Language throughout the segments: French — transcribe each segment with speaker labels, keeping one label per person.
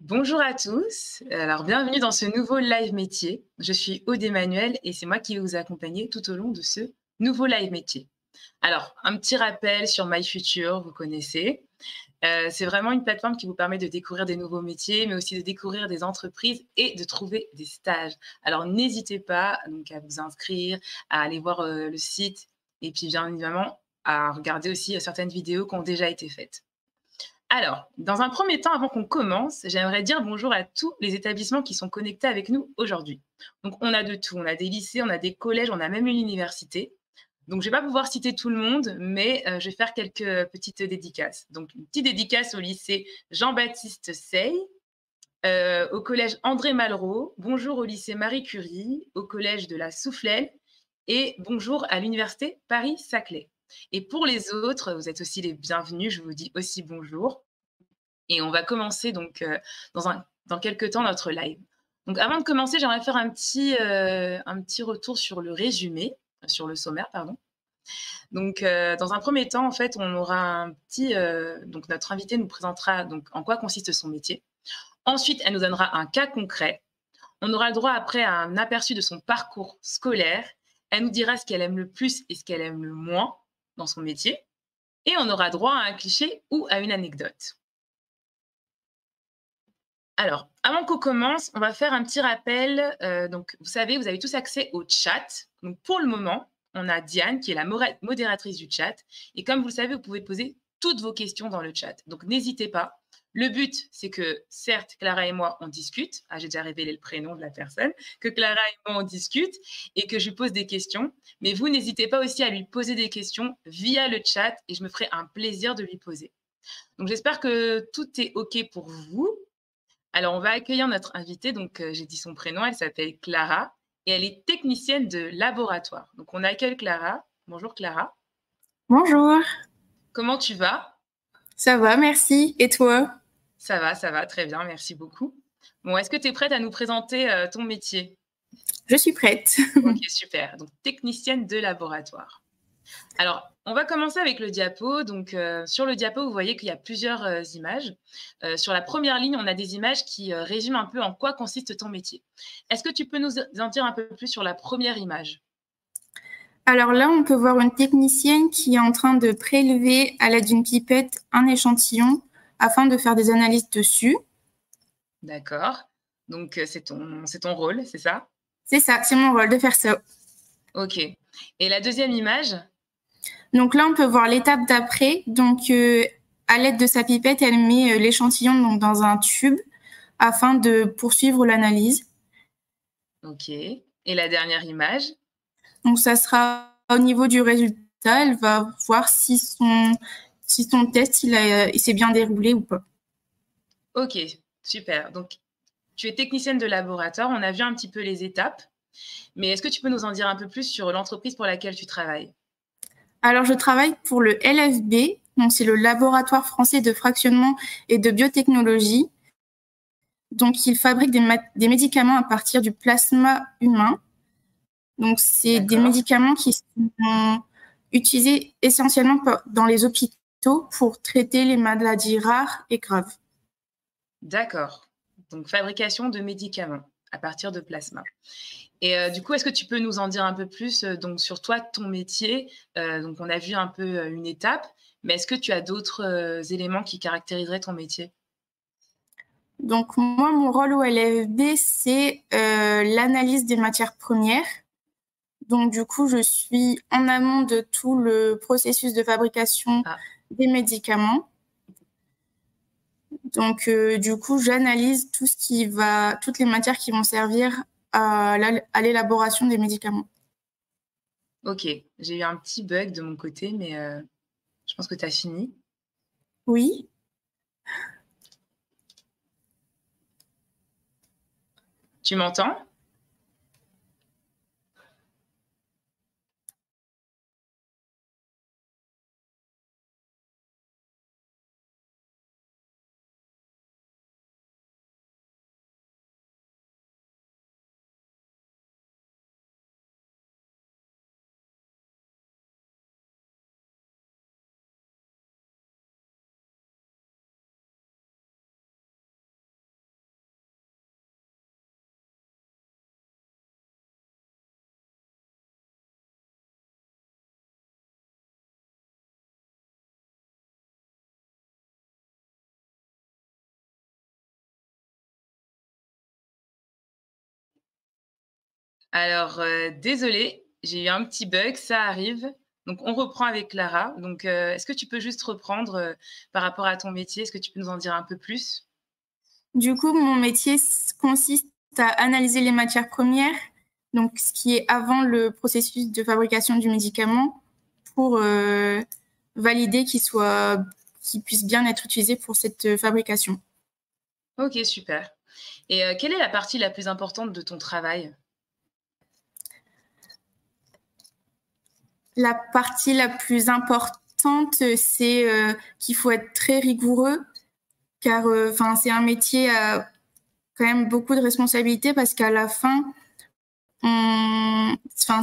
Speaker 1: Bonjour à tous. Alors, bienvenue dans ce nouveau live métier. Je suis Aude Emmanuel et c'est moi qui vais vous accompagner tout au long de ce nouveau live métier. Alors, un petit rappel sur MyFuture, vous connaissez. C'est vraiment une plateforme qui vous permet de découvrir des nouveaux métiers, mais aussi de découvrir des entreprises et de trouver des stages. Alors, n'hésitez pas donc à vous inscrire, à aller voir le site et puis bien évidemment à regarder aussi certaines vidéos qui ont déjà été faites. Alors, dans un premier temps, avant qu'on commence, j'aimerais dire bonjour à tous les établissements qui sont connectés avec nous aujourd'hui. Donc, on a de tout. On a des lycées, on a des collèges, on a même une université. Donc, je ne vais pas pouvoir citer tout le monde, mais je vais faire quelques petites dédicaces. Donc, une petite dédicace au lycée Jean-Baptiste Say, au collège André Malraux, bonjour au lycée Marie Curie, au collège de la Soufflelle et bonjour à l'université Paris-Saclay. Et pour les autres, vous êtes aussi les bienvenus, je vous dis aussi bonjour. Et on va commencer donc dans quelques temps notre live. Donc avant de commencer, j'aimerais faire un petit retour sur le résumé, sur le sommaire, pardon. Donc dans un premier temps, en fait, on aura donc notre invité nous présentera donc en quoi consiste son métier. Ensuite, elle nous donnera un cas concret. On aura le droit après à un aperçu de son parcours scolaire. Elle nous dira ce qu'elle aime le plus et ce qu'elle aime le moins dans son métier. Et on aura droit à un cliché ou à une anecdote. Alors, avant qu'on commence, on va faire un petit rappel. Donc, vous savez, vous avez tous accès au chat. Donc, pour le moment, on a Diane qui est la modératrice du chat. Et comme vous le savez, vous pouvez poser toutes vos questions dans le chat. Donc, n'hésitez pas. Le but, c'est que, certes, Clara et moi, on discute. Ah, j'ai déjà révélé le prénom de la personne. Que Clara et moi, on discute et que je lui pose des questions. Mais vous, n'hésitez pas aussi à lui poser des questions via le chat et je me ferai un plaisir de lui poser. Donc, j'espère que tout est OK pour vous. Alors, on va accueillir notre invitée. Donc, j'ai dit son prénom, elle s'appelle Clara et elle est technicienne de laboratoire. Donc, on accueille Clara. Bonjour Clara.
Speaker 2: Bonjour,
Speaker 1: Comment tu vas?
Speaker 2: ça va, merci. Et toi?
Speaker 1: Ça va, très bien, merci beaucoup. Bon, est-ce que tu es prête à nous présenter ton métier?
Speaker 2: Je suis prête.
Speaker 1: Ok, super. Donc, technicienne de laboratoire. Alors, on va commencer avec le diapo. Donc, sur le diapo, vous voyez qu'il y a plusieurs images. Sur la première ligne, on a des images qui résument un peu en quoi consiste ton métier. Est-ce que tu peux nous en dire un peu plus sur la première image?
Speaker 2: Alors là, on peut voir une technicienne qui est en train de prélever à l'aide d'une pipette un échantillon afin de faire des analyses dessus.
Speaker 1: D'accord. Donc, c'est ton rôle, c'est ça?
Speaker 2: C'est ça, c'est mon rôle de faire ça.
Speaker 1: Ok. Et la deuxième image?
Speaker 2: Donc là, on peut voir l'étape d'après. Donc, à l'aide de sa pipette, elle met l'échantillon donc, dans un tube afin de poursuivre l'analyse.
Speaker 1: Ok. Et la dernière image?
Speaker 2: Donc, ça sera au niveau du résultat. Elle va voir si son test il s'est bien déroulé ou pas.
Speaker 1: Ok, super. Donc, tu es technicienne de laboratoire. On a vu un petit peu les étapes. Mais est-ce que tu peux nous en dire un peu plus sur l'entreprise pour laquelle tu travailles?
Speaker 2: Alors, je travaille pour le LFB, donc c'est le Laboratoire français de fractionnement et de biotechnologie. Donc, il fabrique des médicaments à partir du plasma humain. Donc, c'est des
Speaker 1: D'accord.
Speaker 2: médicaments qui sont utilisés essentiellement dans les hôpitaux pour traiter les maladies rares et graves.
Speaker 1: D'accord. Donc, fabrication de médicaments à partir de plasma. Et du coup, est-ce que tu peux nous en dire un peu plus donc sur toi, ton métier? Donc, on a vu un peu une étape, mais est-ce que tu as d'autres éléments qui caractériseraient ton métier?
Speaker 2: Donc, moi, mon rôle au LFB, c'est l'analyse des matières premières. Donc, du coup, je suis en amont de tout le processus de fabrication
Speaker 1: Ah,
Speaker 2: des médicaments. Donc, du coup, j'analyse toutes les matières qui vont servir à l'élaboration des médicaments.
Speaker 1: ok. J'ai eu un petit bug de mon côté, mais je pense que tu as fini.
Speaker 2: Oui.
Speaker 1: Tu m'entends? Alors, désolée, j'ai eu un petit bug, ça arrive. Donc on reprend avec Clara. Donc, est-ce que tu peux juste reprendre, par rapport à ton métier? Est-ce que tu peux nous en dire un peu plus?
Speaker 2: Du coup, mon métier consiste à analyser les matières premières, donc ce qui est avant le processus de fabrication du médicament, pour valider qu'il puisse bien être utilisé pour cette fabrication.
Speaker 1: OK, super. Et quelle est la partie la plus importante de ton travail?
Speaker 2: La partie la plus importante, c'est qu'il faut être très rigoureux, car c'est un métier à quand même beaucoup de responsabilités, parce qu'à la fin,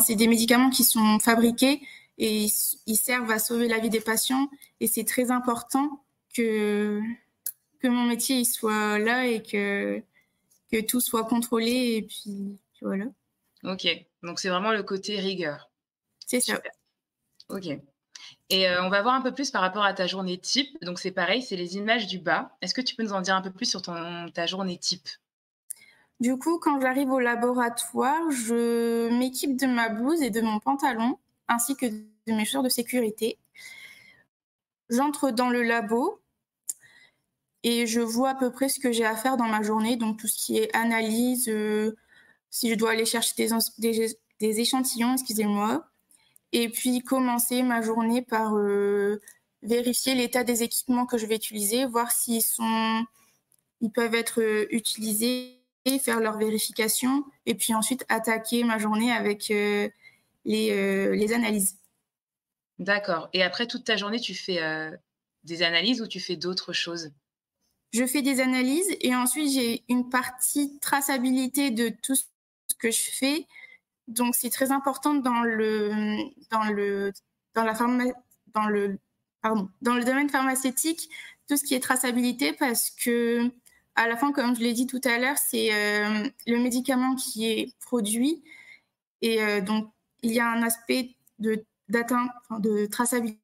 Speaker 2: c'est des médicaments qui sont fabriqués et ils servent à sauver la vie des patients. Et c'est très important que mon métier il soit là et que tout soit contrôlé. Et puis voilà,
Speaker 1: OK, donc c'est vraiment le côté rigueur.
Speaker 2: c'est ça.
Speaker 1: Super, OK. Et on va voir un peu plus par rapport à ta journée type. Donc c'est pareil, c'est les images du bas. Est-ce que tu peux nous en dire un peu plus sur ta journée type?
Speaker 2: Du coup, quand j'arrive au laboratoire, je m'équipe de ma blouse et de mon pantalon, ainsi que de mes chaussures de sécurité. J'entre dans le labo et je vois à peu près ce que j'ai à faire dans ma journée, donc tout ce qui est analyse, si je dois aller chercher des échantillons, excusez-moi, et puis commencer ma journée par vérifier l'état des équipements que je vais utiliser, voir ils peuvent être utilisés, faire leur vérification, et puis ensuite attaquer ma journée avec les analyses.
Speaker 1: D'accord, et après toute ta journée, tu fais, des analyses ou tu fais d'autres choses?
Speaker 2: Je fais des analyses et ensuite j'ai une partie traçabilité de tout ce que je fais. Donc c'est très important dans le dans la pharma, dans le pardon, dans le domaine pharmaceutique, tout ce qui est traçabilité, parce que à la fin, comme je l'ai dit tout à l'heure, c'est le médicament qui est produit, et donc il y a un aspect de traçabilité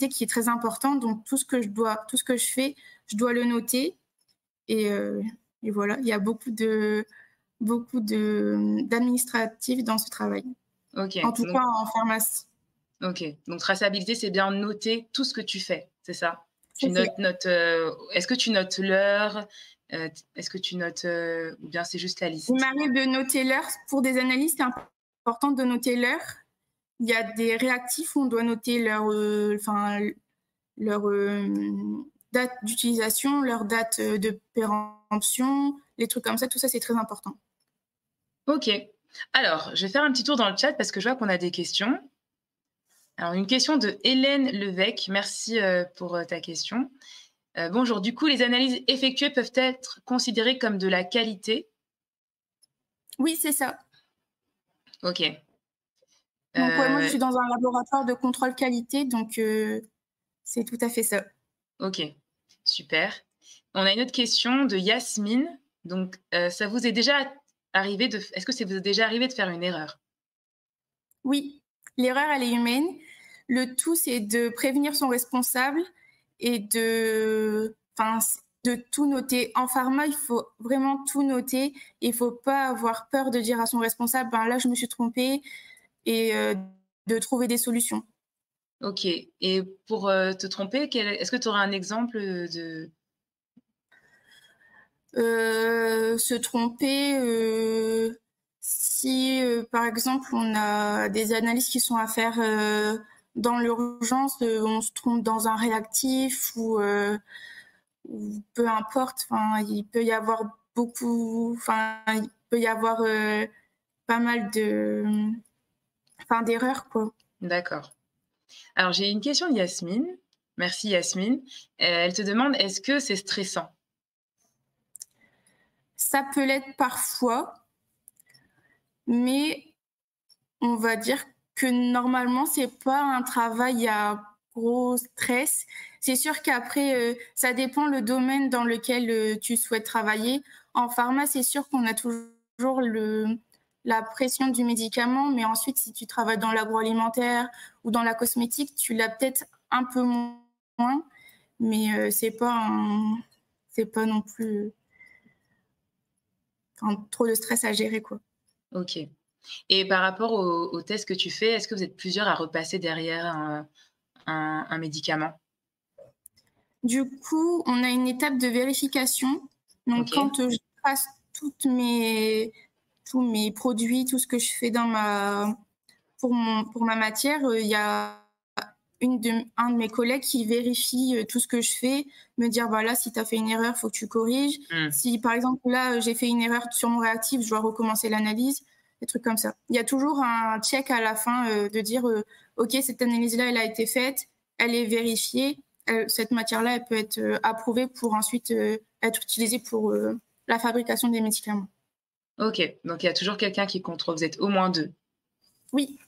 Speaker 2: qui est très important. Donc tout ce que je fais, je dois le noter. Et, euh, et voilà, il y a beaucoup d'administratifs dans ce travail.
Speaker 1: OK,
Speaker 2: En tout cas, en pharmacie.
Speaker 1: OK, donc traçabilité, c'est bien noter tout ce que tu fais, c'est ça? Tu
Speaker 2: C'est ça.
Speaker 1: est-ce que tu notes l'heure? Est-ce que tu notes, ou bien c'est juste la
Speaker 2: Il
Speaker 1: liste?
Speaker 2: m'arrive de noter l'heure. Pour des analystes, c'est important de noter l'heure. Il y a des réactifs où on doit noter leur date d'utilisation, leur date de péremption, les trucs comme ça. Tout ça, c'est très important.
Speaker 1: OK. Alors, je vais faire un petit tour dans le chat parce que je vois qu'on a des questions. Alors, une question de Hélène Levesque. Merci, pour, ta question. Bonjour, du coup, les analyses effectuées peuvent être considérées comme de la qualité?
Speaker 2: Oui, c'est ça.
Speaker 1: OK.
Speaker 2: Donc, ouais, moi, je
Speaker 1: Heu,
Speaker 2: suis dans un laboratoire de contrôle qualité, donc c'est tout à fait ça.
Speaker 1: OK, super. On a une autre question de Yasmine. Donc, ça vous est déjà arrivé de est-ce que ça vous est déjà arrivé de faire une erreur?
Speaker 2: Oui, l'erreur, elle est humaine. Le tout, c'est de prévenir son responsable et de tout noter. En pharma, il faut vraiment tout noter. Il ne faut pas avoir peur de dire à son responsable, ben là, je me suis trompée, et de trouver des solutions.
Speaker 1: OK, et pour, te tromper, est-ce que tu aurais un exemple, de
Speaker 2: Se tromper, si par exemple on a des analyses qui sont à faire dans l'urgence, on se trompe dans un réactif, ou peu importe, il peut y avoir il peut y avoir pas mal d'erreurs, quoi.
Speaker 1: d'accord. Alors j'ai une question de Yasmine. Merci Yasmine. Elle te demande: «Est-ce que c'est stressant?»
Speaker 2: Ça peut l'être parfois, mais on va dire que normalement, c'est pas un travail à gros stress. C'est sûr qu'après, ça dépend le domaine dans lequel tu souhaites travailler. En pharma, c'est sûr qu'on a toujours la pression du médicament, mais ensuite, si tu travailles dans l'agroalimentaire ou dans la cosmétique, tu l'as peut-être un peu moins, mais c'est pas non plus trop de stress à gérer, quoi.
Speaker 1: OK. Et par rapport aux tests que tu fais, est-ce que vous êtes plusieurs à repasser derrière un médicament?
Speaker 2: Du coup, on a une étape de vérification. Donc,
Speaker 1: OK.
Speaker 2: quand je passe tous mes produits, tout ce que je fais pour ma matière, il y a un de mes collègues qui vérifie tout ce que je fais, me dire voilà, si tu as fait une erreur, il faut que tu corriges.
Speaker 1: Mmh.
Speaker 2: Si par exemple là, j'ai fait une erreur sur mon réactif, je dois recommencer l'analyse, des trucs comme ça. Il y a toujours un check à la fin de dire ok, cette analyse-là, elle a été faite, elle est vérifiée, cette matière-là, elle peut être approuvée pour ensuite être utilisée pour la fabrication des médicaments.
Speaker 1: OK, donc il y a toujours quelqu'un qui contrôle. Vous êtes au moins 2.
Speaker 2: Oui.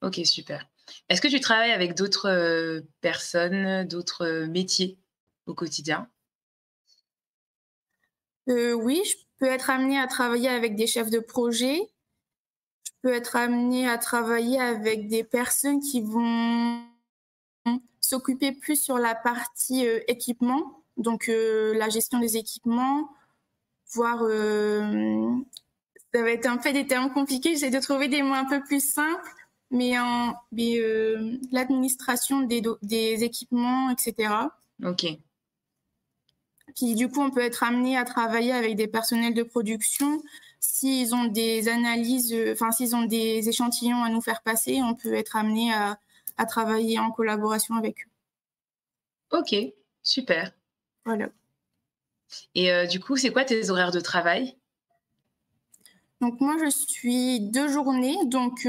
Speaker 1: OK, super. Est-ce que tu travailles avec d'autres, personnes, d'autres, métiers au quotidien?
Speaker 2: Oui, je peux être amenée à travailler avec des chefs de projet. Je peux être amenée à travailler avec des personnes qui vont s'occuper plus sur la partie équipement, donc la gestion des équipements, voire ça va être un peu des termes compliqués, j'essaie de trouver des mots un peu plus simples, mais l'administration des équipements, etc.
Speaker 1: OK.
Speaker 2: Puis du coup, on peut être amené à travailler avec des personnels de production. S'ils ont des analyses, enfin s'ils ont des échantillons à nous faire passer, on peut être amené à travailler en collaboration avec eux.
Speaker 1: OK, super.
Speaker 2: Voilà.
Speaker 1: Et du coup, c'est quoi tes horaires de travail?
Speaker 2: Donc moi, je suis 2 journées, donc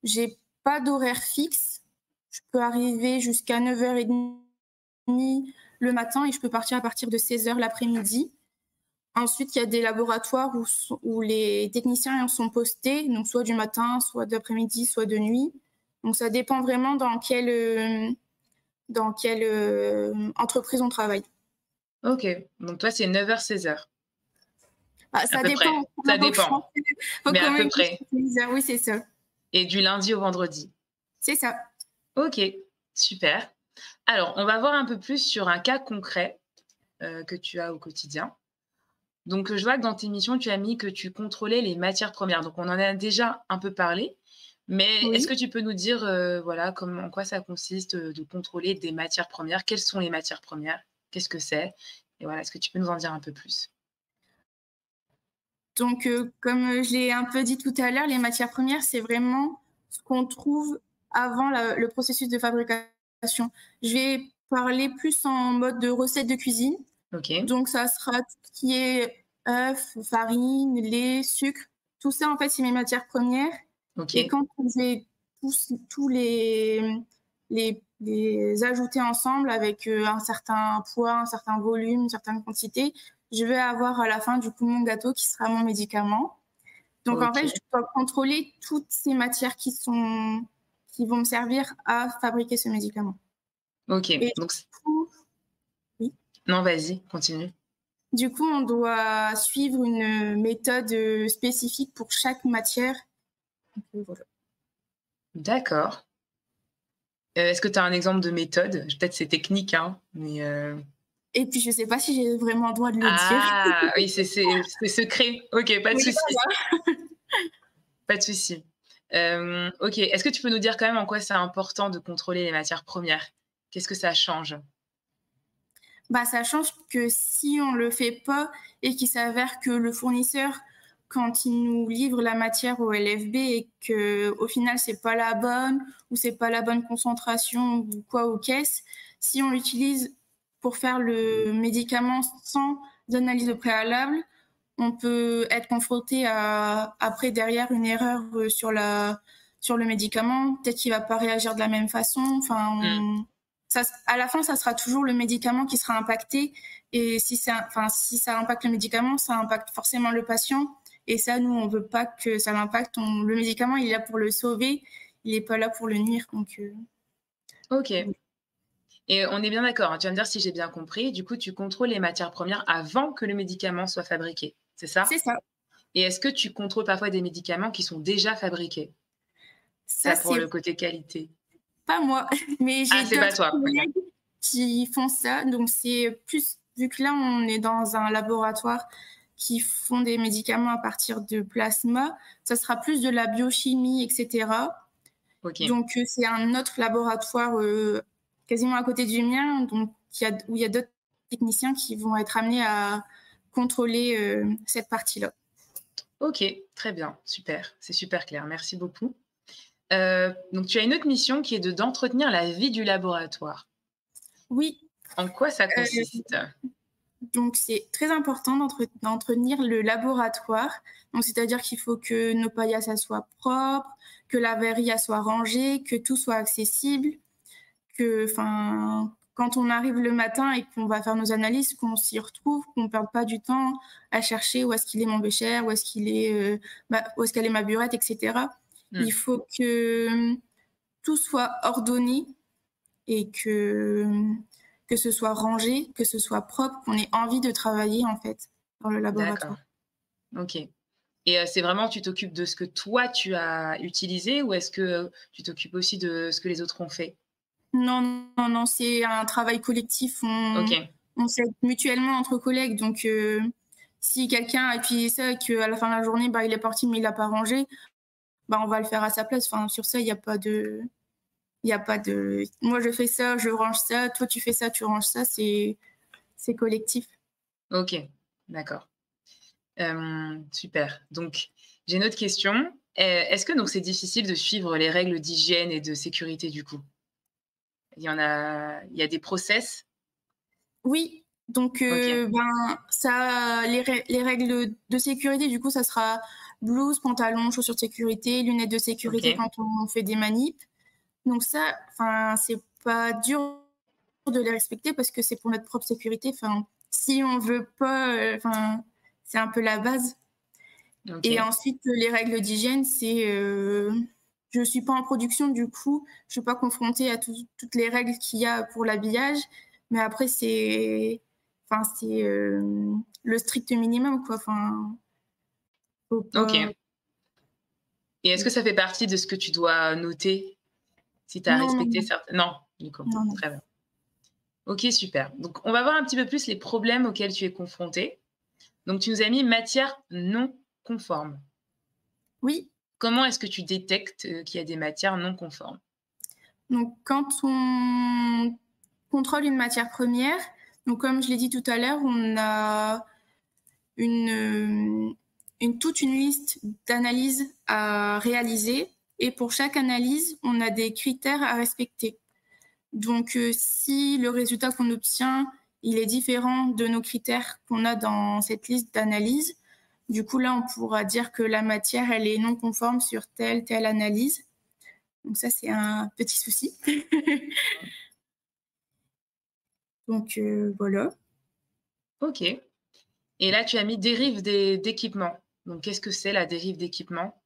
Speaker 2: j'ai pas d'horaire fixe. Je peux arriver jusqu'à 9h30 le matin et je peux partir à partir de 16h l'après-midi. Ensuite, il y a des laboratoires où les techniciens sont postés, donc soit du matin, soit d'après-midi, soit de nuit. Donc ça dépend vraiment dans quelle entreprise on travaille.
Speaker 1: OK, donc toi, c'est 9h-16h?
Speaker 2: Ah,
Speaker 1: À
Speaker 2: ça
Speaker 1: peu près?
Speaker 2: dépend.
Speaker 1: Ça
Speaker 2: Faut que je
Speaker 1: dépend,
Speaker 2: faut
Speaker 1: mais
Speaker 2: quand
Speaker 1: à peu
Speaker 2: même que je
Speaker 1: près?
Speaker 2: précise. Oui, c'est ça.
Speaker 1: Et du lundi au vendredi?
Speaker 2: C'est ça.
Speaker 1: OK, super. Alors, on va voir un peu plus sur un cas concret, que tu as au quotidien. Donc, je vois que dans tes missions, tu as mis que tu contrôlais les matières premières. Donc, on en a déjà un peu parlé, mais est-ce
Speaker 2: Oui.
Speaker 1: que tu peux nous dire, voilà, en quoi ça consiste, de contrôler des matières premières? Quelles sont les matières premières? Qu'est-ce que c'est? Et voilà, est-ce que tu peux nous en dire un peu plus?
Speaker 2: Donc, comme je l'ai un peu dit tout à l'heure, les matières premières, c'est vraiment ce qu'on trouve avant le processus de fabrication. Je vais parler plus en mode de recette de cuisine.
Speaker 1: OK,
Speaker 2: Donc, ça sera tout ce qui est œufs, farine, lait, sucre. Tout ça, en fait, c'est mes matières premières. Et
Speaker 1: OK,
Speaker 2: quand je vais tous les ajouter ensemble avec un certain poids, un certain volume, une certaine quantité, je vais avoir à la fin, du coup, mon gâteau qui sera mon médicament. Donc, en fait, je
Speaker 1: OK,
Speaker 2: dois contrôler toutes ces matières qui vont me servir à fabriquer ce médicament.
Speaker 1: OK.
Speaker 2: Et
Speaker 1: Donc
Speaker 2: du coup, oui.
Speaker 1: non, vas-y, continue.
Speaker 2: Du coup, on doit suivre une méthode spécifique pour chaque matière. Donc, voilà.
Speaker 1: D'accord. Est-ce que tu as un exemple de méthode? Peut-être c'est technique, hein, mais
Speaker 2: Et puis, je ne sais pas si j'ai vraiment le droit de le dire.
Speaker 1: ah! Oui, c'est secret. OK, pas de
Speaker 2: Oui,
Speaker 1: souci,
Speaker 2: voilà.
Speaker 1: pas de souci. OK, est-ce que tu peux nous dire quand même en quoi c'est important de contrôler les matières premières? Qu'est-ce que ça change?
Speaker 2: Bah, ça change que si on ne le fait pas et qu'il s'avère que le fournisseur, quand il nous livre la matière au LFB et qu'au final, c'est pas la bonne ou c'est pas la bonne concentration ou quoi aux caisses, si on l'utilise pour faire le médicament sans analyse au préalable, on peut être confronté à, après, derrière, une erreur sur le médicament. Peut-être qu'il va pas réagir de la même façon.
Speaker 1: Mmh.
Speaker 2: À la fin, ça sera toujours le médicament qui sera impacté. Et si si ça impacte le médicament, ça impacte forcément le patient. Et ça, nous, on veut pas que ça l'impacte. Le médicament, il est là pour le sauver. Il est pas là pour le nuire. Donc,
Speaker 1: OK, et on est bien d'accord, hein, tu vas me dire si j'ai bien compris. Du coup, tu contrôles les matières premières avant que le médicament soit fabriqué, c'est
Speaker 2: c'est
Speaker 1: ça?
Speaker 2: ça.
Speaker 1: Et est-ce que tu contrôles parfois des médicaments qui sont déjà fabriqués?
Speaker 2: Ça,
Speaker 1: Ça pour
Speaker 2: c'est
Speaker 1: le côté qualité.
Speaker 2: pas moi, mais
Speaker 1: Ah,
Speaker 2: j'ai
Speaker 1: c'est pas
Speaker 2: d'autres
Speaker 1: toi? OK.
Speaker 2: collègues qui font ça. Donc, c'est plus, vu que là, on est dans un laboratoire, qui font des médicaments à partir de plasma. Ça sera plus de la biochimie, etc.
Speaker 1: Ok.
Speaker 2: Donc, c'est un autre laboratoire quasiment à côté du mien, donc où il y a d'autres techniciens qui vont être amenés à contrôler cette partie-là.
Speaker 1: Ok, très bien, super, c'est super clair, merci beaucoup. Donc, tu as une autre mission qui est d'entretenir la vie du laboratoire.
Speaker 2: Oui.
Speaker 1: En quoi ça consiste?
Speaker 2: Donc, c'est très important d'entretenir le laboratoire. Donc, c'est-à-dire qu'il faut que nos paillasses soient propres, que la verrière soit rangée, que tout soit accessible, quand on arrive le matin et qu'on va faire nos analyses, qu'on s'y retrouve, qu'on ne perde pas du temps à chercher où est-ce qu'il est mon bécher, où est-ce qu'elle est ma burette, etc. Il faut que tout soit ordonné et que ce soit rangé, que ce soit propre, qu'on ait envie de travailler en fait dans le laboratoire.
Speaker 1: D'accord. Ok. Et c'est vraiment, tu t'occupes de ce que toi tu as utilisé ou est-ce que tu t'occupes aussi de ce que les autres ont fait?
Speaker 2: Non, c'est un travail collectif. On s'aide mutuellement entre collègues. Donc, si quelqu'un a utilisé ça et qu'à la fin de la journée, il est parti mais il l'a pas rangé, on va le faire à sa place. Enfin, sur ça, il n'y a pas de... Moi, je fais ça, je range ça. Toi, tu fais ça, tu ranges ça. C'est collectif.
Speaker 1: Ok, d'accord. Super. Donc, j'ai une autre question. Est-ce que donc c'est difficile de suivre les règles d'hygiène et de sécurité du coup? Il y a des process?
Speaker 2: Oui. Donc,
Speaker 1: Ok.
Speaker 2: les règles de sécurité, du coup, ça sera blouse, pantalon, chaussures de sécurité, lunettes de sécurité quand on fait des manips. Donc ça, c'est pas dur de les respecter parce que c'est pour notre propre sécurité. Si on veut pas, c'est un peu la base. Okay. Et ensuite, les règles d'hygiène, c'est je suis pas en production, du coup, je suis pas confrontée à toutes les règles qu'il y a pour l'habillage. Mais après, c'est le strict minimum, quoi. Faut pas...
Speaker 1: Ok. Et est-ce que ça fait partie de ce que tu dois noter si tu as respecté certains... Non, du coup.
Speaker 2: Non.
Speaker 1: Très bien. Ok, super. Donc, on va voir un petit peu plus les problèmes auxquels tu es confronté. Donc, tu nous as mis matière non conforme.
Speaker 2: Oui.
Speaker 1: Comment est-ce que tu détectes qu'il y a des matières non conformes?
Speaker 2: Donc, quand on contrôle une matière première, donc comme je l'ai dit tout à l'heure, on a toute une liste d'analyses à réaliser et pour chaque analyse, on a des critères à respecter. Donc, si le résultat qu'on obtient, il est différent de nos critères qu'on a dans cette liste d'analyses, du coup, là, on pourra dire que la matière, elle est non conforme sur telle analyse. Donc ça, c'est un petit souci. Donc, voilà.
Speaker 1: Ok. Et là, tu as mis dérive d'équipement. Donc, qu'est-ce que c'est la dérive d'équipement?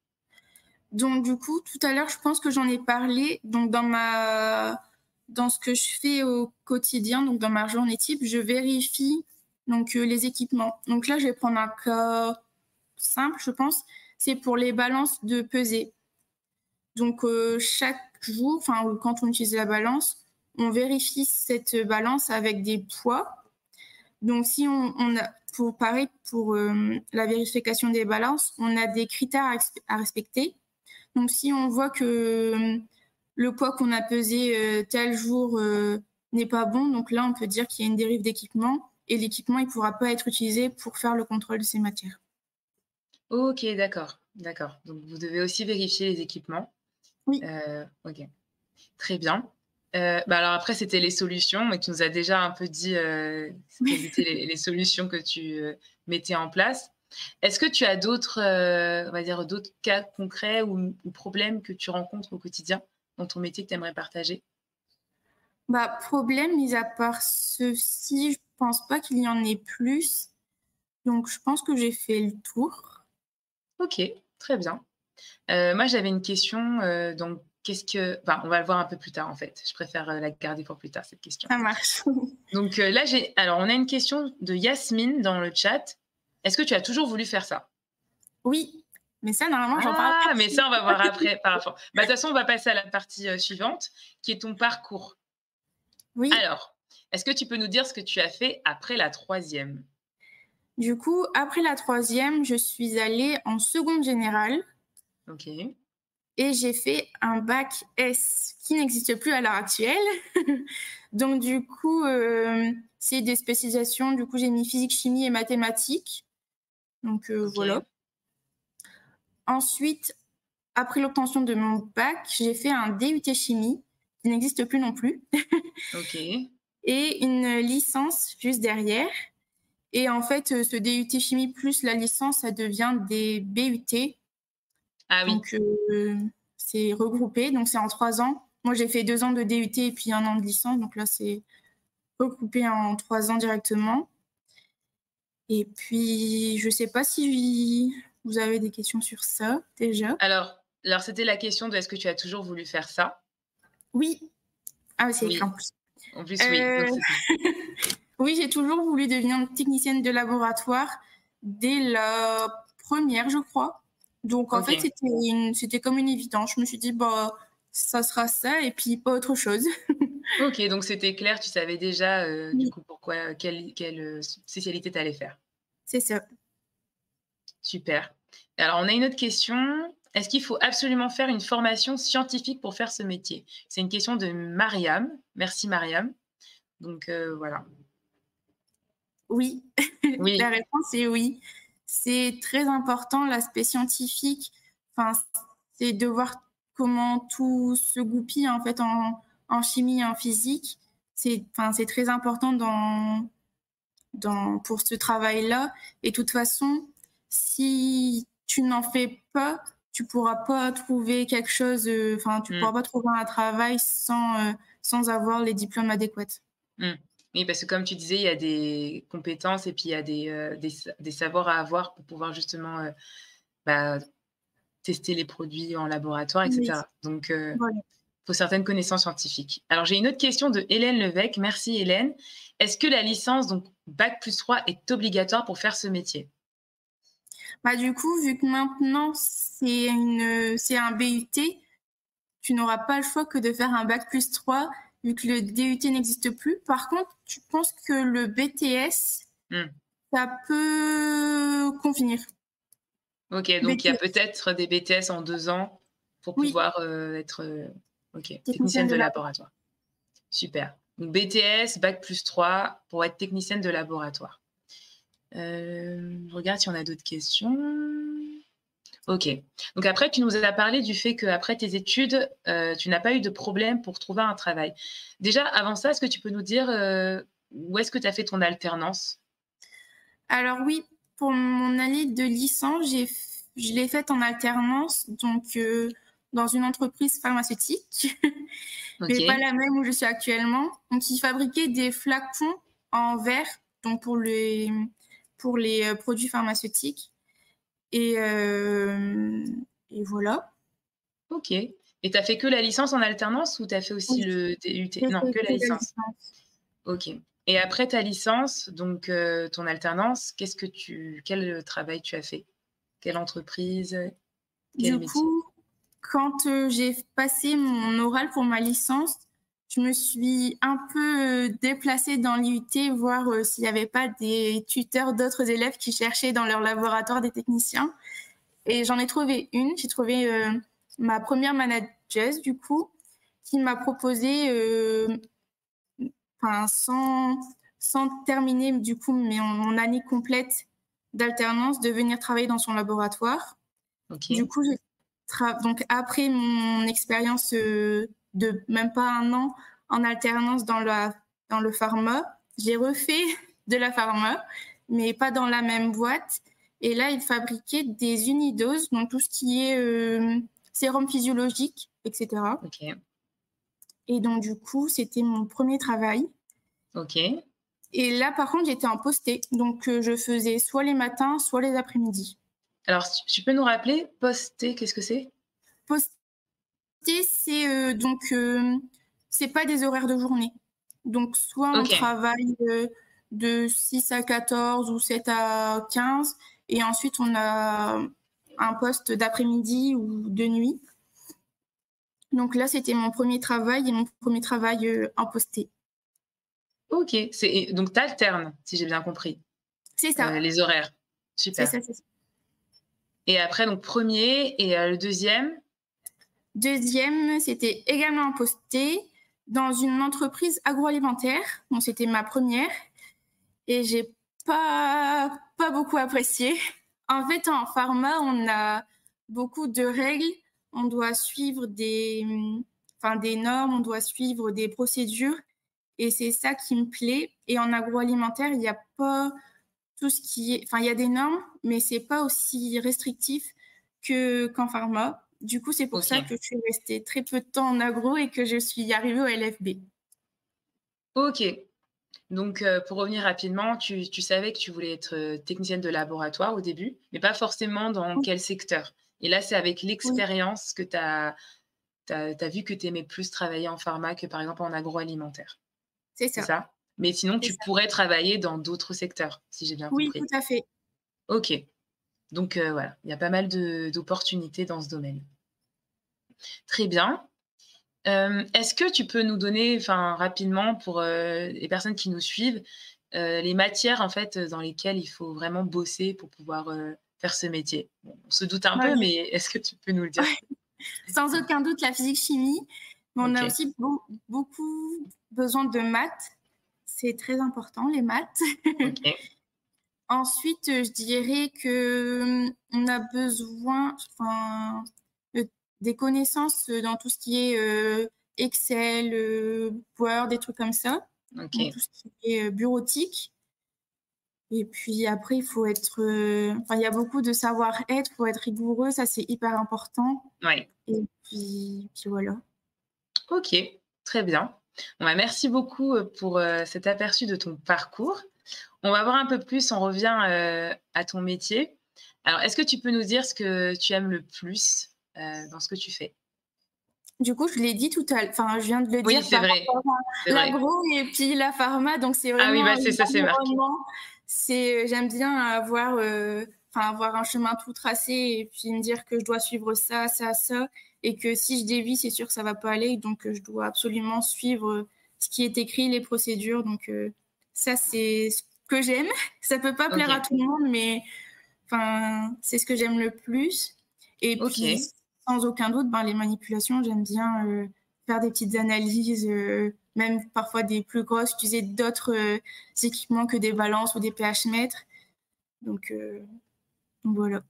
Speaker 2: Donc, du coup, tout à l'heure, je pense que j'en ai parlé. Donc, dans ce que je fais au quotidien, donc dans ma journée type, je vérifie donc les équipements. Donc là, je vais prendre un cas simple, je pense. C'est pour les balances de pesée. Donc, chaque jour, quand on utilise la balance, on vérifie cette balance avec des poids. Donc, si on a, pour la vérification des balances, on a des critères à respecter. Donc, si on voit que le poids qu'on a pesé tel jour n'est pas bon, donc là, on peut dire qu'il y a une dérive d'équipement et l'équipement, il ne pourra pas être utilisé pour faire le contrôle de ces matières.
Speaker 1: Ok, d'accord. Donc, vous devez aussi vérifier les équipements.
Speaker 2: Oui.
Speaker 1: Ok, très bien. Alors après, c'était les solutions, mais tu nous as déjà un peu dit quelles étaient les solutions que tu mettais en place. Est-ce que tu as d'autres, on va dire, d'autres cas concrets ou problèmes que tu rencontres au quotidien dans ton métier que tu aimerais partager?
Speaker 2: Problème, mis à part ceci, je pense pas qu'il y en ait plus. Donc, je pense que j'ai fait le tour.
Speaker 1: Ok, très bien. Moi, j'avais une question. Donc, on va le voir un peu plus tard, en fait. Je préfère la garder pour plus tard, cette question.
Speaker 2: Ça marche.
Speaker 1: Donc là, on a une question de Yasmine dans le chat. Est-ce que tu as toujours voulu faire ça?
Speaker 2: Oui, mais ça, normalement, j'en parle pas.
Speaker 1: Ah, mais ça, on va voir après par rapport. De toute façon, on va passer à la partie suivante, qui est ton parcours.
Speaker 2: Oui.
Speaker 1: Alors, est-ce que tu peux nous dire ce que tu as fait après la 3e?
Speaker 2: Du coup, après la troisième, je suis allée en seconde générale.
Speaker 1: Ok.
Speaker 2: Et j'ai fait un bac S qui n'existe plus à l'heure actuelle. Donc, du coup, c'est des spécialisations. Du coup, j'ai mis physique, chimie et mathématiques. Donc, voilà. Ensuite, après l'obtention de mon bac, j'ai fait un DUT chimie qui n'existe plus non plus.
Speaker 1: Ok.
Speaker 2: Et une licence juste derrière. Et en fait, ce DUT chimie plus la licence, ça devient des BUT.
Speaker 1: Ah oui.
Speaker 2: Donc, c'est regroupé. Donc, c'est en 3 ans. Moi, j'ai fait 2 ans de DUT et puis 1 an de licence. Donc là, c'est regroupé en 3 ans directement. Et puis, je ne sais pas si vous avez des questions sur ça déjà.
Speaker 1: Alors c'était la question de est-ce que tu as toujours voulu faire ça?
Speaker 2: Oui. Ah, c'est écrit en
Speaker 1: Oui.
Speaker 2: plus.
Speaker 1: En plus, oui. Donc,
Speaker 2: Oui, j'ai toujours voulu devenir technicienne de laboratoire dès la première, je crois. Donc, en fait, c'était comme une évidence. Je me suis dit, bah, ça sera ça et puis pas autre chose.
Speaker 1: Ok, donc c'était clair, tu savais déjà du
Speaker 2: Oui,
Speaker 1: coup pourquoi, quelle spécialité tu allais faire.
Speaker 2: c'est ça.
Speaker 1: Super. Alors, on a une autre question. Est-ce qu'il faut absolument faire une formation scientifique pour faire ce métier? C'est une question de Mariam. Merci Mariam. Donc voilà.
Speaker 2: Oui, la
Speaker 1: Oui.
Speaker 2: réponse est oui. C'est très important, l'aspect scientifique. Enfin, c'est de voir comment tout se goupille en fait en chimie et en physique. C'est très important pour ce travail-là. Et de toute façon, si tu n'en fais pas, tu pourras pas trouver quelque chose, tu pourras pas trouver un travail sans avoir les diplômes adéquats.
Speaker 1: Mmh. Oui, parce que comme tu disais, il y a des compétences et puis il y a des savoirs à avoir pour pouvoir justement, bah, tester les produits en laboratoire et
Speaker 2: Oui,
Speaker 1: cetera. Donc
Speaker 2: voilà.
Speaker 1: faut certaines connaissances scientifiques. Alors j'ai une autre question de Hélène Levesque. Merci Hélène. Est-ce que la licence, donc bac+3, est obligatoire pour faire ce métier?
Speaker 2: Bah, du coup, vu que maintenant c'est un BUT, tu n'auras pas le choix que de faire un bac+3 vu que le DUT n'existe plus. Par contre, je pense que le BTS,
Speaker 1: Mmh.
Speaker 2: ça peut convenir.
Speaker 1: OK, donc il y a
Speaker 2: BTS,
Speaker 1: peut-être des BTS en 2 ans pour
Speaker 2: oui,
Speaker 1: pouvoir, être, OK, technicienne
Speaker 2: technicienne de
Speaker 1: de
Speaker 2: la.
Speaker 1: laboratoire. Super. Donc BTS, bac+3 pour être technicienne de laboratoire. Je regarde si on a d'autres questions. OK. Donc après, tu nous as parlé du fait qu'après tes études, tu n'as pas eu de problème pour trouver un travail. Déjà, avant ça, est-ce que tu peux nous dire, où est-ce que tu as fait ton alternance?
Speaker 2: Alors oui, pour mon année de licence, je l'ai faite en alternance, donc dans une entreprise pharmaceutique, mais pas
Speaker 1: OK,
Speaker 2: la même où je suis actuellement. Donc, ils fabriquaient des flacons en verre, donc pour les produits pharmaceutiques. Et, euh, et voilà.
Speaker 1: OK. Et tu as fait que la licence en alternance ou tu as fait aussi
Speaker 2: Oui,
Speaker 1: le DUT?
Speaker 2: j'ai
Speaker 1: Non,
Speaker 2: fait
Speaker 1: que la
Speaker 2: que la
Speaker 1: licence.
Speaker 2: licence.
Speaker 1: OK. Et après ta licence, donc ton alternance, quel travail tu as fait? Quelle entreprise? Quel
Speaker 2: Du
Speaker 1: métier?
Speaker 2: coup, quand j'ai passé mon oral pour ma licence, je me suis un peu déplacée dans l'IUT, voir s'il n'y avait pas des tuteurs d'autres élèves qui cherchaient dans leur laboratoire des techniciens. Et j'en ai trouvé une. J'ai trouvé ma première manageuse, du coup, qui m'a proposé, sans terminer, du coup, mon année complète d'alternance, de venir travailler dans son laboratoire. Du
Speaker 1: OK.
Speaker 2: coup, donc après mon expérience de même pas 1 an en alternance dans le pharma, j'ai refait de la pharma, mais pas dans la même boîte. Et là, ils fabriquaient des unidoses, donc tout ce qui est sérum physiologique, etc.
Speaker 1: OK.
Speaker 2: Et donc, du coup, c'était mon premier travail.
Speaker 1: OK.
Speaker 2: Et là, par contre, j'étais en posté. Donc, je faisais soit les matins, soit les après-midi.
Speaker 1: Alors tu peux nous rappeler, poster, qu'est-ce que c'est?
Speaker 2: Posté, c'est c'est pas des horaires de journée. Donc, soit on
Speaker 1: OK.
Speaker 2: travaille de 6 à 14 ou 7 à 15, et ensuite on a un poste d'après-midi ou de nuit. Donc là, c'était mon premier travail et mon premier travail en posté.
Speaker 1: OK. Donc tu alternes, si j'ai bien compris?
Speaker 2: C'est ça,
Speaker 1: les horaires.
Speaker 2: c'est
Speaker 1: Super.
Speaker 2: ça, c'est ça.
Speaker 1: Et après, donc premier et le deuxième?
Speaker 2: Deuxième, c'était également un poste-T dans une entreprise agroalimentaire. Bon, c'était ma première et j'ai pas beaucoup apprécié. En fait, en pharma, on a beaucoup de règles. On doit suivre des normes, on doit suivre des procédures et c'est ça qui me plaît. Et en agroalimentaire, il n'y a pas tout ce qui est, enfin, il y a des normes, mais c'est pas aussi restrictif qu'en pharma. Du coup, c'est pour ça
Speaker 1: OK.
Speaker 2: que je suis restée très peu de temps en agro et que je suis arrivée au LFB.
Speaker 1: OK. Donc, pour revenir rapidement, tu savais que tu voulais être, technicienne de laboratoire au début, mais pas forcément dans
Speaker 2: Oui,
Speaker 1: quel secteur? Et là, c'est avec
Speaker 2: oui,
Speaker 1: l'expérience que tu as vu que tu aimais plus travailler en pharma que, par exemple, en agroalimentaire,
Speaker 2: c'est
Speaker 1: c'est
Speaker 2: ça,
Speaker 1: ça? Mais sinon,
Speaker 2: c'est
Speaker 1: tu
Speaker 2: ça.
Speaker 1: pourrais travailler dans d'autres secteurs, si j'ai bien
Speaker 2: Oui, tout
Speaker 1: compris?
Speaker 2: à fait.
Speaker 1: OK. Donc, voilà, il y a pas mal d'opportunités dans ce domaine. Très bien. Est-ce que tu peux nous donner, enfin, rapidement pour, les personnes qui nous suivent, les matières, en fait, dans lesquelles il faut vraiment bosser pour pouvoir, faire ce métier? Bon, on se doute un
Speaker 2: Bah,
Speaker 1: peu, mais est-ce que tu peux nous le dire?
Speaker 2: sans aucun doute, la physique-chimie, mais on a
Speaker 1: OK,
Speaker 2: aussi beaucoup besoin de maths. C'est très important, les maths.
Speaker 1: OK,
Speaker 2: Ensuite, je dirais que on a besoin, enfin, de- des connaissances dans tout ce qui est Excel, Word, des trucs comme ça, donc
Speaker 1: OK,
Speaker 2: tout ce qui est bureautique. Et puis après, il faut être, enfin, il y a beaucoup de savoir-être, il faut être rigoureux, ça c'est hyper important.
Speaker 1: ouais.
Speaker 2: Et puis voilà.
Speaker 1: OK, très bien. Bon, bah, merci beaucoup, pour, cet aperçu de ton parcours. On va voir un peu plus, on revient, à ton métier. Alors, est-ce que tu peux nous dire ce que tu aimes le plus, dans ce que tu fais?
Speaker 2: Du coup, je l'ai dit tout à l'heure, enfin, je viens de le
Speaker 1: Oui,
Speaker 2: dire
Speaker 1: c'est
Speaker 2: par
Speaker 1: vrai,
Speaker 2: rapport à
Speaker 1: c'est vrai.
Speaker 2: l'agro et puis la pharma, donc c'est
Speaker 1: Ah oui,
Speaker 2: vraiment
Speaker 1: bah, c'est ça, c'est marqué.
Speaker 2: l'environnement. C'est, j'aime bien avoir, enfin, avoir un chemin tout tracé et puis me dire que je dois suivre ça, ça, ça, et que si je dévie, c'est sûr que ça va pas aller, donc je dois absolument suivre ce qui est écrit, les procédures. Donc ça, c'est ce que j'aime. Ça peut pas plaire à
Speaker 1: OK,
Speaker 2: tout le monde, mais enfin, c'est ce que j'aime le plus. Et puis,
Speaker 1: OK.
Speaker 2: sans aucun doute, ben, les manipulations, j'aime bien faire des petites analyses, même parfois des plus grosses, utiliser d'autres équipements que des balances ou des pH mètres. Donc, voilà.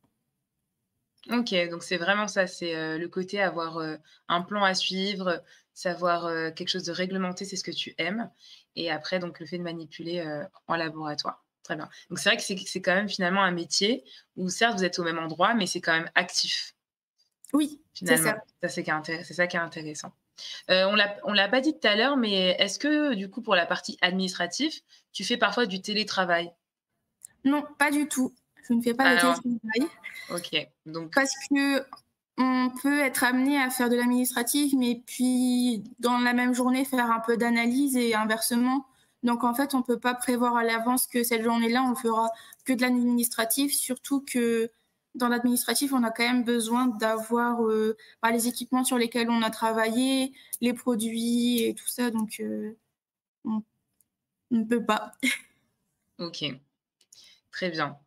Speaker 1: OK, donc c'est vraiment ça, c'est, le côté avoir, un plan à suivre, savoir, quelque chose de réglementé, c'est ce que tu aimes et après donc le fait de manipuler, en laboratoire. Très bien. Donc c'est vrai que c'est quand même finalement un métier où certes vous êtes au même endroit, mais c'est quand même actif
Speaker 2: Oui, c'est ça.
Speaker 1: finalement. Ça c'est ça qui est intéressant. On l'a pas dit tout à l'heure, mais est-ce que du coup pour la partie administrative, tu fais parfois du télétravail?
Speaker 2: Non, pas du tout. Je ne fais pas de
Speaker 1: Ah non?
Speaker 2: télétravail
Speaker 1: OK, donc
Speaker 2: parce que on peut être amené à faire de l'administratif, mais puis dans la même journée faire un peu d'analyse et inversement. Donc en fait, on peut pas prévoir à l'avance que cette journée-là, on fera que de l'administratif, surtout que dans l'administratif, on a quand même besoin d'avoir les équipements sur lesquels on a travaillé, les produits et tout ça. Donc on ne peut pas.
Speaker 1: OK. Très bien.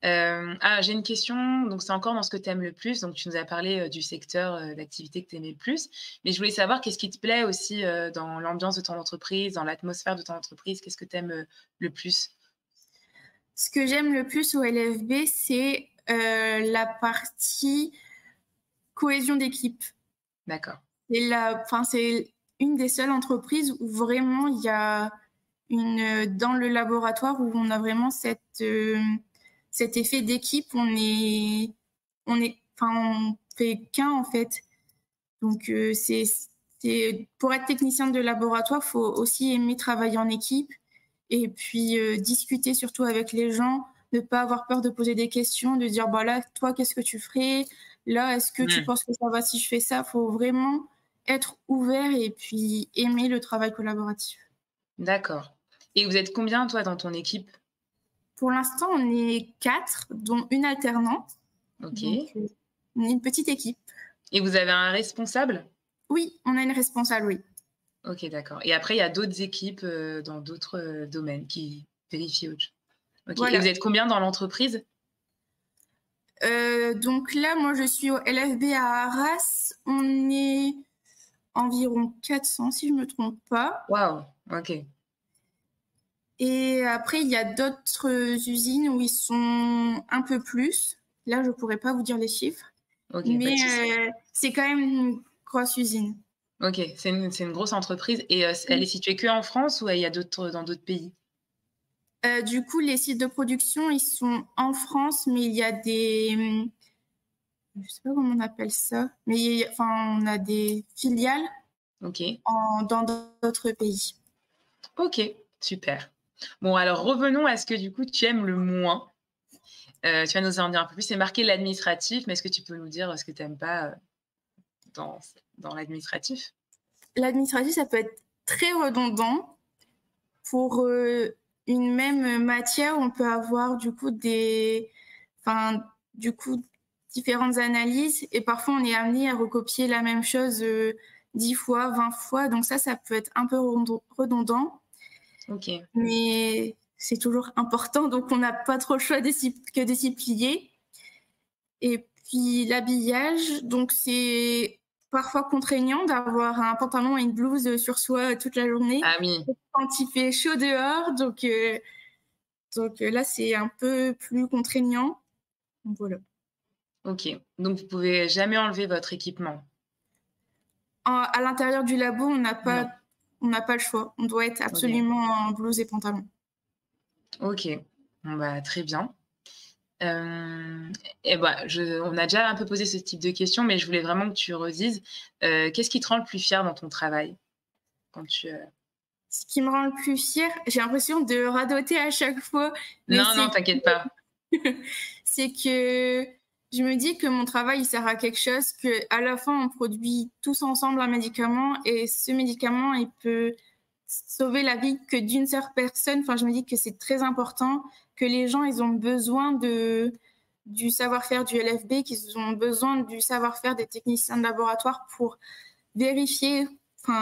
Speaker 1: J'ai une question, donc c'est encore dans ce que tu aimes le plus. Donc tu nous as parlé, du secteur, d'activité que tu aimais le plus. Mais je voulais savoir qu'est-ce qui te plaît aussi, dans l'ambiance de ton entreprise, dans l'atmosphère de ton entreprise? Qu'est-ce que tu aimes, le plus?
Speaker 2: Ce que j'aime le plus au LFB, c'est la partie cohésion d'équipe.
Speaker 1: D'accord.
Speaker 2: C'est une des seules entreprises où vraiment il y a dans le laboratoire où on a vraiment cet effet d'équipe. On fait qu'un en fait. Donc pour être technicien de laboratoire, faut aussi aimer travailler en équipe et puis discuter surtout avec les gens, ne pas avoir peur de poser des questions, de dire bah là toi qu'est-ce que tu ferais, là est-ce que tu
Speaker 1: Mmh.
Speaker 2: penses que ça va si je fais ça. Faut vraiment être ouvert et puis aimer le travail collaboratif.
Speaker 1: D'accord. Et vous êtes combien toi dans ton équipe?
Speaker 2: Pour l'instant, on est 4, dont une alternante. Donc,
Speaker 1: OK.
Speaker 2: on est une petite équipe.
Speaker 1: Et vous avez un responsable?
Speaker 2: Oui, on a une responsable, oui.
Speaker 1: OK, d'accord. Et après il y a d'autres équipes, dans d'autres, domaines qui vérifient autre chose? Ok. Et
Speaker 2: Voilà.
Speaker 1: vous êtes combien dans l'entreprise?
Speaker 2: Donc là, moi, je suis au LFB à Arras. On est environ 400, si je ne me trompe pas.
Speaker 1: Waouh, ok.
Speaker 2: Et après, il y a d'autres usines où ils sont un peu plus. Là, je ne pourrais pas vous dire les chiffres.
Speaker 1: Ok, pas
Speaker 2: Mais
Speaker 1: de souci.
Speaker 2: c'est quand même une grosse usine.
Speaker 1: Ok, c'est une grosse entreprise. Et elle est située que en France ou il y a dans d'autres pays?
Speaker 2: Du coup, les sites de production, ils sont en France, mais il y a des... Je sais pas comment on appelle ça, mais enfin, on a des filiales
Speaker 1: Ok.
Speaker 2: dans d'autres pays.
Speaker 1: Ok, super. Bon, alors revenons à ce que du coup tu aimes le moins. Tu vas nous en dire un peu plus. C'est marqué l'administratif, mais est-ce que tu peux nous dire ce que tu n'aimes pas dans, dans l'administratif?
Speaker 2: L'administratif, ça peut être très redondant. Pour une même matière, on peut avoir du coup enfin, du coup, différentes analyses et parfois on est amené à recopier la même chose 10 fois, 20 fois. Donc ça peut être un peu redondant,
Speaker 1: Ok.
Speaker 2: mais c'est toujours important. Donc on n'a pas trop le choix que de s'y plier. Et puis l'habillage, donc c'est parfois contraignant d'avoir un pantalon et une blouse sur soi toute la journée
Speaker 1: Ah oui.
Speaker 2: quand il fait chaud dehors. Donc là, c'est un peu plus contraignant. Donc voilà.
Speaker 1: Ok. Donc vous pouvez jamais enlever votre équipement?
Speaker 2: À l'intérieur du labo,
Speaker 1: Non.
Speaker 2: on n'a pas le choix. On doit être
Speaker 1: Ok.
Speaker 2: absolument en blouse et pantalon.
Speaker 1: Ok. Bon, bah, très bien. Euh, et bah, on a déjà un peu posé ce type de questions, mais je voulais vraiment que tu redises. Qu'est-ce qui te rend le plus fier dans ton travail quand tu
Speaker 2: Ce qui me rend le plus fière, j'ai l'impression de radoter à chaque fois, mais
Speaker 1: Non, non, t'inquiète pas.
Speaker 2: c'est que je me dis que mon travail il sert à quelque chose, que à la fin on produit tous ensemble un médicament et ce médicament il peut sauver la vie que d'une seule personne. Enfin, je me dis que c'est très important, que les gens ils ont besoin du savoir-faire du LFB, qu'ils ont besoin du savoir-faire des techniciens de laboratoire pour vérifier,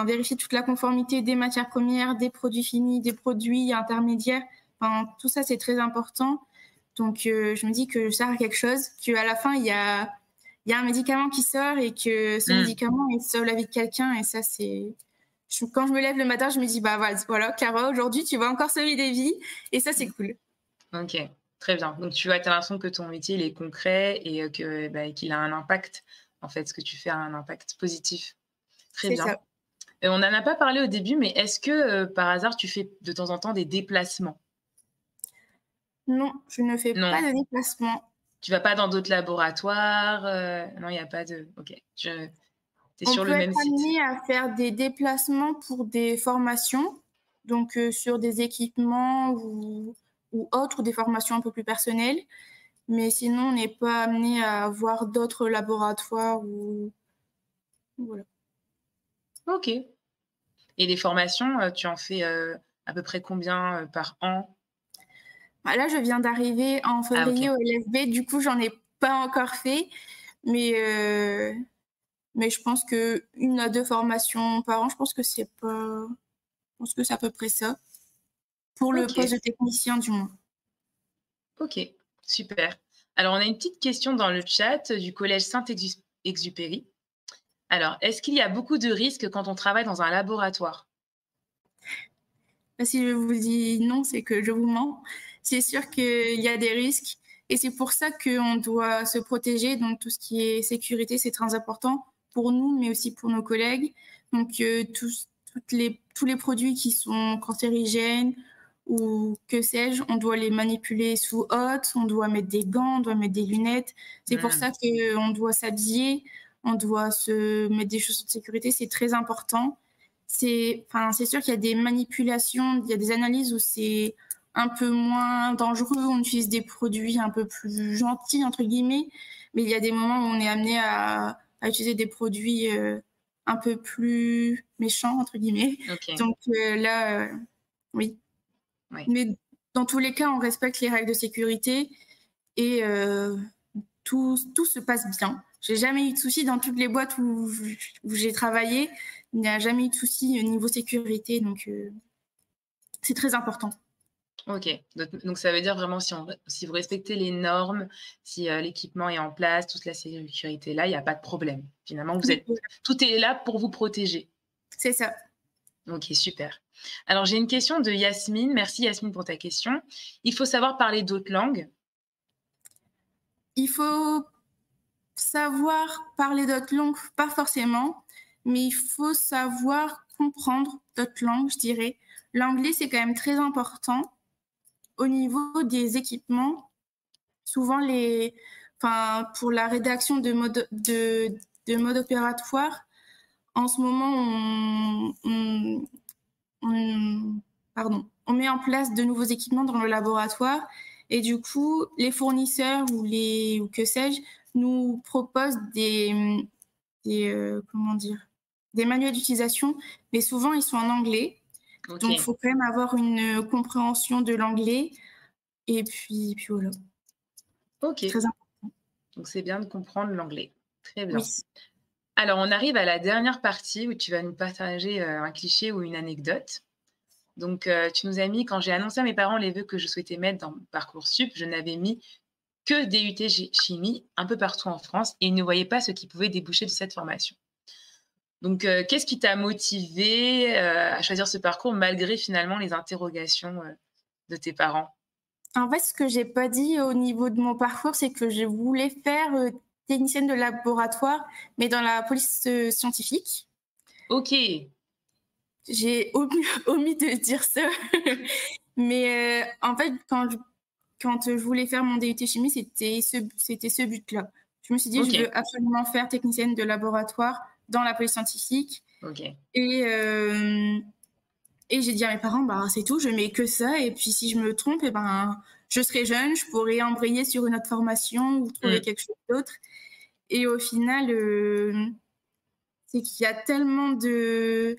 Speaker 2: vérifier toute la conformité des matières premières, des produits finis, des produits intermédiaires. Enfin, tout ça c'est très important. Donc, je me dis que ça sert à quelque chose, qu'à la fin, il y a un médicament qui sort et que ce
Speaker 1: Hmm.
Speaker 2: médicament, il sauve la vie de quelqu'un. Et ça, quand je me lève le matin, je me dis, bah voilà, Clara, aujourd'hui, tu vas encore sauver des vies. Et ça, c'est cool.
Speaker 1: Ok, très bien. Donc tu vois, tu as l'impression que ton métier, il est concret et qu'il a un impact. En fait, ce que tu fais a un impact positif. Très
Speaker 2: C'est
Speaker 1: bien.
Speaker 2: ça.
Speaker 1: On n'en a pas parlé au début, mais est-ce que par hasard, tu fais de temps en temps des déplacements?
Speaker 2: Non, je ne fais pas
Speaker 1: Non.
Speaker 2: de déplacement.
Speaker 1: Tu vas pas dans d'autres laboratoires? Non, il n'y a pas de. Ok. Tu es
Speaker 2: On
Speaker 1: sur
Speaker 2: peut
Speaker 1: le
Speaker 2: être
Speaker 1: même site.
Speaker 2: amené à faire des déplacements pour des formations, donc sur des équipements ou autres, des formations un peu plus personnelles. Mais sinon, on n'est pas amené à voir d'autres laboratoires ou voilà.
Speaker 1: Ok. Et les formations, tu en fais à peu près combien par an?
Speaker 2: Bah, là, je viens d'arriver en
Speaker 1: Ah,
Speaker 2: février
Speaker 1: ok.
Speaker 2: au LFB, du coup, j'en ai pas encore fait, mais euh, mais je pense que une à deux formations par an, je pense que je pense que c'est à peu près ça pour le poste
Speaker 1: Ok.
Speaker 2: de technicien du moins.
Speaker 1: Ok. Super. Alors, on a une petite question dans le chat du collège Saint-Exupéry. Alors, est-ce qu'il y a beaucoup de risques quand on travaille dans un laboratoire?
Speaker 2: Bah, si je vous dis non, c'est que je vous mens. C'est sûr qu'il y a des risques et c'est pour ça qu'on doit se protéger. Donc, tout ce qui est sécurité, c'est très important pour nous, mais aussi pour nos collègues. Donc, tous les produits qui sont cancérigènes ou que sais-je, on doit les manipuler sous haute, on doit mettre des gants, on doit mettre des lunettes. C'est pour
Speaker 1: Hmm.
Speaker 2: ça qu'on doit s'habiller, on doit se mettre des chaussures de sécurité, c'est très important. C'est sûr qu'il y a des manipulations, il y a des analyses où c'est un peu moins dangereux, on utilise des produits un peu plus gentils, entre guillemets, mais il y a des moments où on est amené à utiliser des produits un peu plus méchants, entre guillemets.
Speaker 1: Ok.
Speaker 2: Donc là, oui.
Speaker 1: Ouais.
Speaker 2: Mais dans tous les cas, on respecte les règles de sécurité et tout se passe bien. J'ai jamais eu de soucis dans toutes les boîtes où j'ai travaillé. Il n'y a jamais eu de soucis niveau sécurité, donc c'est très important.
Speaker 1: OK. Donc ça veut dire vraiment si vous respectez les normes, si, l'équipement est en place, toute la sécurité est là, il y a pas de problème. Finalement,
Speaker 2: Oui,
Speaker 1: tout est là pour vous protéger.
Speaker 2: c'est ça.
Speaker 1: OK, super. Alors j'ai une question de Yasmine. Merci Yasmine pour ta question. Il faut savoir parler d'autres langues?
Speaker 2: Il faut savoir parler d'autres langues, pas forcément, mais il faut savoir comprendre d'autres langues, je dirais. L'anglais, c'est quand même très important. Au niveau des équipements, souvent pour la rédaction de mode opératoire, en ce moment, on- on met en place de nouveaux équipements dans le laboratoire et du coup, les fournisseurs ou que sais-je nous proposent comment dire, des manuels d'utilisation, mais souvent ils sont en anglais. Donc, il
Speaker 1: OK,
Speaker 2: faut quand même avoir une compréhension de l'anglais. Et puis voilà, c'est
Speaker 1: OK.
Speaker 2: très important.
Speaker 1: Donc c'est bien de comprendre l'anglais. Très
Speaker 2: Oui.
Speaker 1: bien. Alors on arrive à la dernière partie où tu vas nous partager, un cliché ou une anecdote. Donc, tu nous as mis: «Quand j'ai annoncé à mes parents les vœux que je souhaitais mettre dans Parcoursup, je n'avais mis que DUT chimie un peu partout en France et ils ne voyaient pas ce qui pouvait déboucher de cette formation». Donc, qu'est-ce qui t'a motivé, à choisir ce parcours malgré finalement les interrogations, de tes parents?
Speaker 2: En fait, ce que j'ai pas dit au niveau de mon parcours, c'est que je voulais faire, technicienne de laboratoire, mais dans la police, scientifique.
Speaker 1: OK,
Speaker 2: J'ai omis omis de dire ça. Mais, en fait, quand je voulais faire mon DUT chimie, c'était ce but-là. Je me suis dit: «Je
Speaker 1: OK,
Speaker 2: veux absolument faire technicienne de laboratoire dans la police scientifique»
Speaker 1: OK.
Speaker 2: et hem et j'ai dit à mes parents: «Bah, c'est tout, je mets que ça et puis si je me trompe et ben, je serai jeune, je pourrai embrayer sur une autre formation ou trouver
Speaker 1: Mmh,
Speaker 2: quelque chose d'autre» et au final, c'est qu'il y a tellement de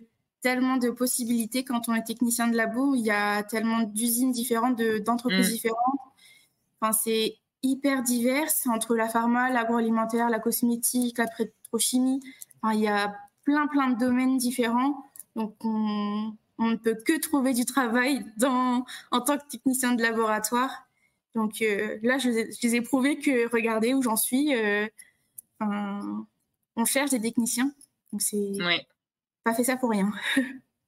Speaker 2: possibilités quand on est technicien de labo. Il y a tellement d'usines différentes, d'entreprises
Speaker 1: mmh,
Speaker 2: différentes. Enfin, c'est hyper divers entre la pharma, l'agroalimentaire, la cosmétique, la pétrochimie. Enfin, il y a plein de domaines différents. Donc, on ne peut que trouver du travail en tant que technicien de laboratoire. Donc là, je les ai prouvés que, regardez où j'en suis. Enfin, on cherche des techniciens. Donc, c'est
Speaker 1: ouais,
Speaker 2: pas fait ça pour rien.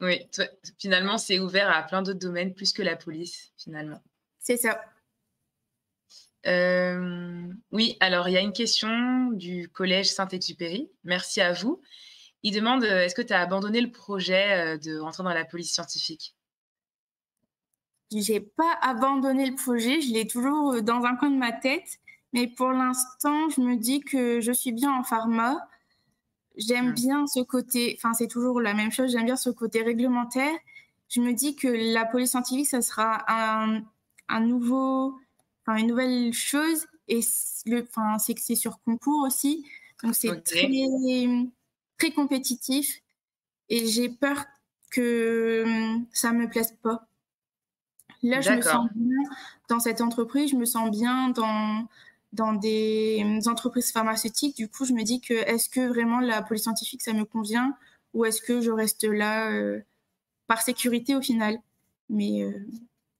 Speaker 1: oui, toi finalement, c'est ouvert à plein d'autres domaines plus que la police, finalement.
Speaker 2: C'est ça.
Speaker 1: Oui, alors il y a une question du collège Saint-Exupéry. Merci à vous. Il demande, «Est-ce que tu as abandonné le projet, de rentrer dans la police scientifique?»
Speaker 2: J'ai pas abandonné le projet, je l'ai toujours dans un coin de ma tête. Mais pour l'instant, je me dis que je suis bien en pharma. J'aime
Speaker 1: Mmh.
Speaker 2: bien ce côté, enfin, c'est toujours la même chose, j'aime bien ce côté réglementaire. Je me dis que la police scientifique, ça sera un nouveau, enfin, une nouvelle chose. Et enfin, c'est que c'est sur concours aussi. Donc, c'est
Speaker 1: OK,
Speaker 2: très compétitif. Et j'ai peur que ça me plaise pas. Là, je me
Speaker 1: d'accord.
Speaker 2: sens bien dans cette entreprise, je me sens bien dans des entreprises pharmaceutiques. Du coup, je me dis que est-ce que vraiment la police scientifique, ça me convient ou est-ce que je reste là par sécurité au final? Mais,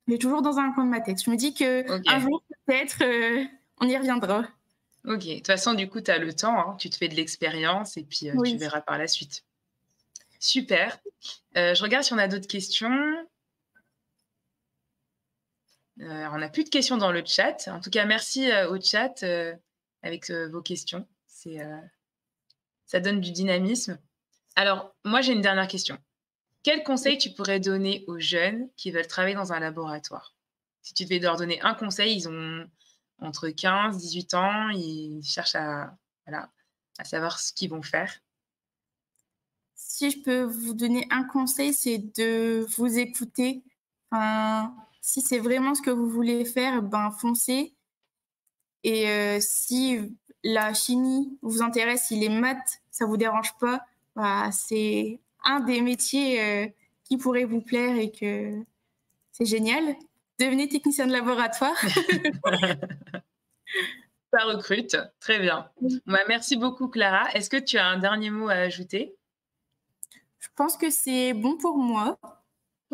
Speaker 2: mais toujours dans un coin de ma tête. Je me dis que un
Speaker 1: OK,
Speaker 2: jour, peut-être, on y reviendra.
Speaker 1: OK. De toute façon, du coup, tu as le temps, hein, tu te fais de l'expérience et puis, tu
Speaker 2: Oui.
Speaker 1: verras par la suite. Super. Je regarde si on a d'autres questions. On n'a plus de questions dans le chat. En tout cas, merci, au chat, avec, vos questions. Ça donne du dynamisme. Alors, moi, j'ai une dernière question. Quel conseil tu pourrais donner aux jeunes qui veulent travailler dans un laboratoire? Si tu devais leur donner un conseil, ils ont entre 15, 18 ans, ils cherchent à voilà, à savoir ce qu'ils vont faire.
Speaker 2: Si je peux vous donner un conseil, c'est de vous écouter. Enfin, si c'est vraiment ce que vous voulez faire, ben foncez. Et si la chimie vous intéresse, si les maths, ça vous dérange pas, bah, c'est un des métiers qui pourrait vous plaire et que c'est génial. Devenez technicien de laboratoire.
Speaker 1: Ça recrute, très bien. Bah, merci beaucoup Clara. Est-ce que tu as un dernier mot à ajouter?
Speaker 2: Je pense que c'est bon pour moi.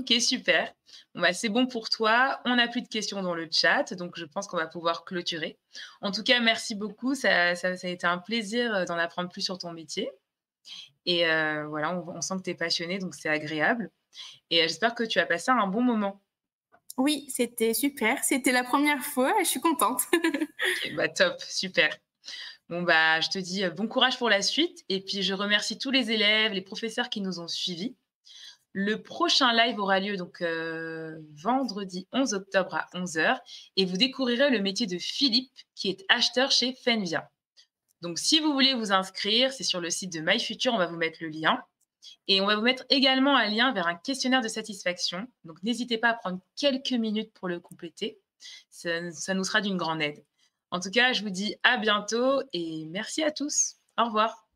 Speaker 1: Ok, super. Bon, bah, c'est bon pour toi. On n'a plus de questions dans le chat, donc je pense qu'on va pouvoir clôturer. En tout cas, merci beaucoup. Ça a été un plaisir d'en apprendre plus sur ton métier. Et voilà, on sent que tu es passionné, donc c'est agréable. Et j'espère que tu as passé un bon moment.
Speaker 2: Oui, c'était super. C'était la première fois et je suis contente.
Speaker 1: Ok, bah top, super. Bon, bah, je te dis bon courage pour la suite. Et puis, je remercie tous les élèves, les professeurs qui nous ont suivis. Le prochain live aura lieu donc vendredi 11 octobre à 11 heures et vous découvrirez le métier de Philippe qui est acheteur chez Fenvia. Donc si vous voulez vous inscrire, c'est sur le site de MyFuture, on va vous mettre le lien et on va vous mettre également un lien vers un questionnaire de satisfaction. Donc n'hésitez pas à prendre quelques minutes pour le compléter. Ça nous sera d'une grande aide. En tout cas, je vous dis à bientôt et merci à tous. Au revoir.